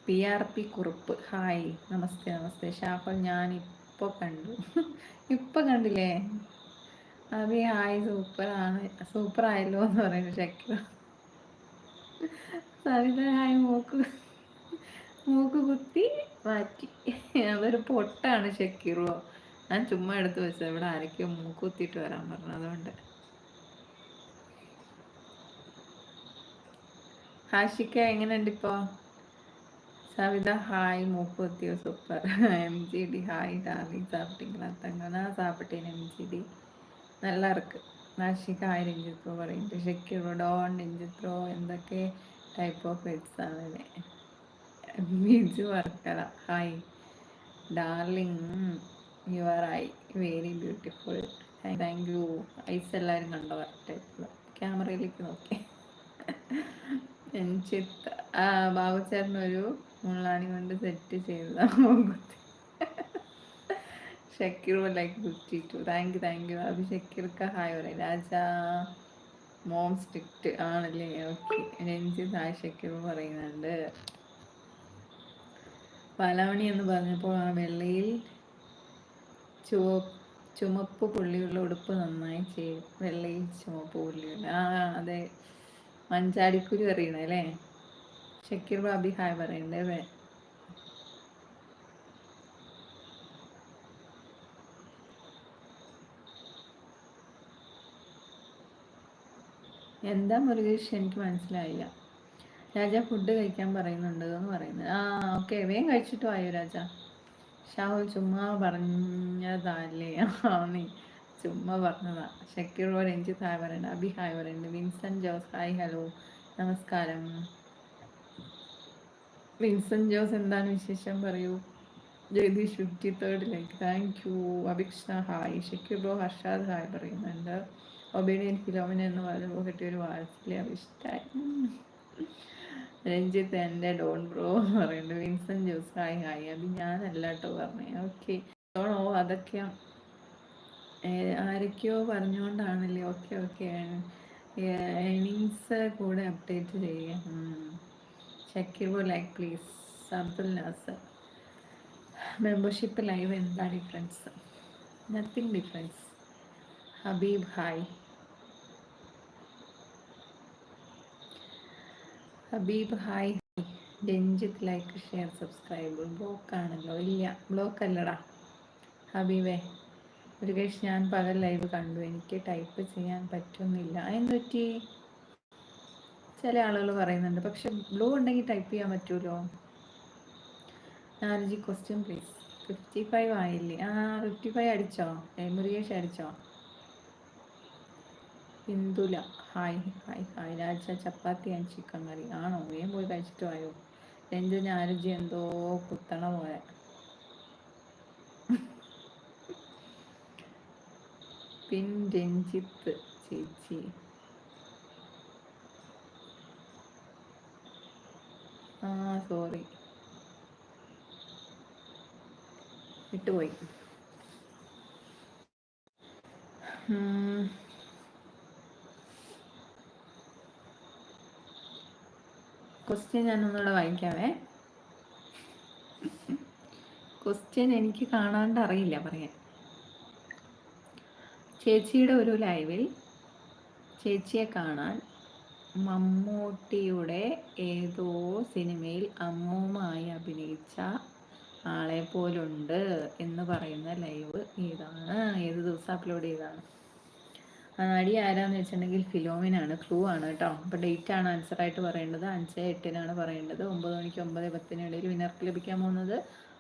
PRP Kurup hi നമസ്തേ നമസ്തേ ഷാഫൽ ഞാൻ ഇപ്പോൾ കണ്ടു. ഇപ്പൊ കണ്ടില്ലേ? അഭി ഹായ് സൂപ്പർ ആയല്ലോ എന്ന് പറയുന്നു ഷക്കീർ. സവിത ഹായ് മൂക്ക് കുത്തി മാറ്റി. അതൊരു പൊട്ടാണ് ഷക്കീറോ. ഞാൻ ചുമ്മാ എടുത്ത് വെച്ചത്. ഇവിടെ ആരൊക്കെയോ മൂക്ക് കുത്തിയിട്ട് വരാൻ പറഞ്ഞു, അതുകൊണ്ട്. ഹാഷിക്ക എങ്ങനെയുണ്ട് ഇപ്പോ? സവിത ഹായ് മൂക്ക് കുത്തിയോ സൂപ്പർ. MGD ഹായ് ഡാർലിംഗ് സാപ്പിട്ടീங்களா തങ്ങന സാപ്പിട്ടേന് MGD നല്ല ഇറക്ക്. ഹാഷിക്ക ഹായ് രഞ്ജിത് ബ്രോ പറയുന്നുണ്ട്. ഷക്കീർ ഡോൺ രഞ്ജിത് ബ്രോ എന്തൊക്കെ ടൈപ്പ് ഓഫ് പെറ്റ്സ് ആണ്? Biju Varkala hi darling you are I very beautiful. Thank you. Eyes എല്ലാവരും കണ്ടോ? കറക്റ്റായിട്ടുള്ള ക്യാമറയിലേക്ക് നോക്കി. രഞ്ജിത്ത് ബാബുച്ചേട്ടനൊരു മുള്ളാണി കൊണ്ട് സെറ്റ് ചെയ്തതാണ്. Shakeer like 52. Thank you Abhi. ഷക്കീർക്ക് ഹായ് പറയും. രാജാ മോം സ്ട്രിക്റ്റ് ആണല്ലേ? ഓക്കെ. രഞ്ജിത്ത് ഹായ് ഷക്കീർ പറയുന്നുണ്ട്. പലവണി എന്ന് പറഞ്ഞപ്പോൾ ആ വെള്ളയിൽ ചുമപ്പ് പുള്ളിയുള്ള ഉടുപ്പ് നന്നായി ചെയ്യും. വെള്ളയിൽ ചുമപ്പ് പുള്ളിയുള്ള അതെ, മഞ്ചാടിക്കുരു അറിയണേ അല്ലേ? ഷക്കീർ ബാബി ഹായ് പറയണ്ടേ? എന്താ മുരുകേഷ്, എനിക്ക് മനസ്സിലായില്ല. രാജ ഫുഡ് കഴിക്കാൻ പറയുന്നുണ്ട് എന്ന് പറയുന്നത്. ഓക്കെ, വേഗം കഴിച്ചിട്ട് വായോ രാജ. ഷാഹുൽ ചുമ്മാ പറഞ്ഞതല്ലേ? നീ ചുമ്മാ പറഞ്ഞതാ. ഷക്കീർ രഞ്ജിത്ത് ഹായ് പറയുന്നുണ്ട്. അബി ഹായ് പറയുന്നുണ്ട്. വിൻസെന്റ് ജോസ് ഹായ് ഹലോ നമസ്കാരം. വിൻസെന്റ് ജോസ് എന്താണ് വിശേഷം പറയൂ. Jagadish 53rd like thank you. Abhiksha hi. Shakeer bro Harshad hi പറയുന്നുണ്ട്. ഒബീഡിയൻ ഫിലോമിന എന്ന് പറയുമ്പോൾ കിട്ടിയൊരു വാത്സല്യ ഇഷ്ടമായി. രഞ്ജിത്ത് എൻ്റെ ഡോൺ ബ്രോ പറയുന്നുണ്ട്. Vincent Jose hi hi. അത് ഞാനല്ല കേട്ടോ പറഞ്ഞേ. ഓക്കെ. ഡോണോ അതൊക്കെ ആരൊക്കെയോ പറഞ്ഞുകൊണ്ടാണല്ലേ? ഓക്കെ. ഏണിങ്സ് കൂടെ അപ്ഡേറ്റ് ചെയ്യുക. Shakeer bro like please. Abdul Nasir membership live എന്താ difference? Nothing difference. Habib hi. Habib hi. Ranjith like share subscribe. Block ആണല്ലോ? ഇല്ല, ബ്ലോക്ക് അല്ലടാ ഹബീബേ. മുരുകേഷ് ഞാൻ പകൽ ലൈവ് കണ്ടു. എനിക്ക് ടൈപ്പ് ചെയ്യാൻ പറ്റുന്നില്ല. എന്തുപറ്റി? ചില ആളുകൾ പറയുന്നുണ്ട്, പക്ഷെ ബ്ലൂ ഉണ്ടെങ്കിൽ ടൈപ്പ് ചെയ്യാൻ പറ്റുമല്ലോ. നാലജി ക്വസ്റ്റ്യൻ പ്ലീസ്. 55 ആയില്ലേ? 55 അടിച്ചോ? മുരുകേഷ് അടിച്ചോ? Hindula hi hi hi. Raja chapati and chicken curry ആണോ? വേഗം പോയി കഴിച്ചിട്ട് വായോ. രഞ്ജന ആരുചി എന്തോ കുത്തണ പോലെ. പിൻ രഞ്ജിത്ത് ചേച്ചി സോറി വിട്ടുപോയി. ക്വസ്റ്റ്യൻ ഞാനൊന്നുകൂടെ വായിക്കാവേ. ക്വസ്റ്റ്യൻ എനിക്ക് കാണാണ്ട് അറിയില്ല പറയാൻ. ചേച്ചിയുടെ ഒരു ലൈവിൽ ചേച്ചിയെ കാണാൻ മമ്മൂട്ടിയുടെ ഏതോ സിനിമയിൽ അമ്മൂമായി അഭിനയിച്ച ആളെ പോലുണ്ട് എന്ന് പറയുന്ന ലൈവ് ഏതാണ്? ഏത് ദിവസം അപ്ലോഡ് ചെയ്താണ്? നടി ആരാന്ന് വെച്ചിട്ടുണ്ടെങ്കിൽ ഫിലോമിനാണ്. ക്ലൂ ആണ് കേട്ടോ. അപ്പോൾ ഡേറ്റ് ആണ് ആൻസർ ആയിട്ട് പറയേണ്ടത്. 5/8 പറയേണ്ടത്. 9 മണിക്ക് 9:10 ഇടയിൽ വിനർക്ക് ലഭിക്കാൻ പോകുന്നത്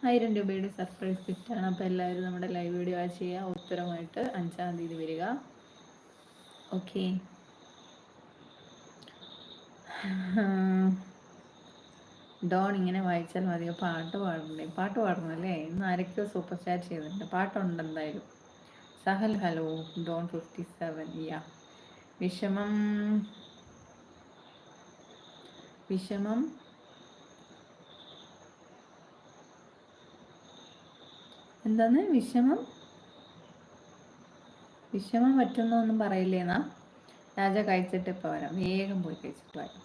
1000 രൂപയുടെ സർപ്രൈസ് ഗിഫ്റ്റാണ്. അപ്പോൾ എല്ലാവരും നമ്മുടെ ലൈവ് വീഡിയോ വാച്ച് ചെയ്യുക. ഉത്തരമായിട്ട് 5-ാം തീയതി വരിക. ഓക്കെ. ഡോൺ ഇങ്ങനെ വായിച്ചാൽ മതിയോ? പാട്ട് പാടണ്ടേ? പാട്ട് പാടണം അല്ലേ? ഇന്ന് ആരൊക്കെയോ സൂപ്പർ ചാറ്റ് ചെയ്തിട്ടുണ്ട്. പാട്ടുണ്ട് എന്തായാലും. സഹൽ ഹലോ. ഡോൺ 57 യാ. വിഷമം എന്താണ്? വിഷമം പറ്റുന്നൊന്നും പറയില്ലേന്നാ? രാജ കഴിച്ചിട്ട് ഇപ്പോൾ വരാം. വേഗം പോയി കഴിച്ചിട്ട് വരാം.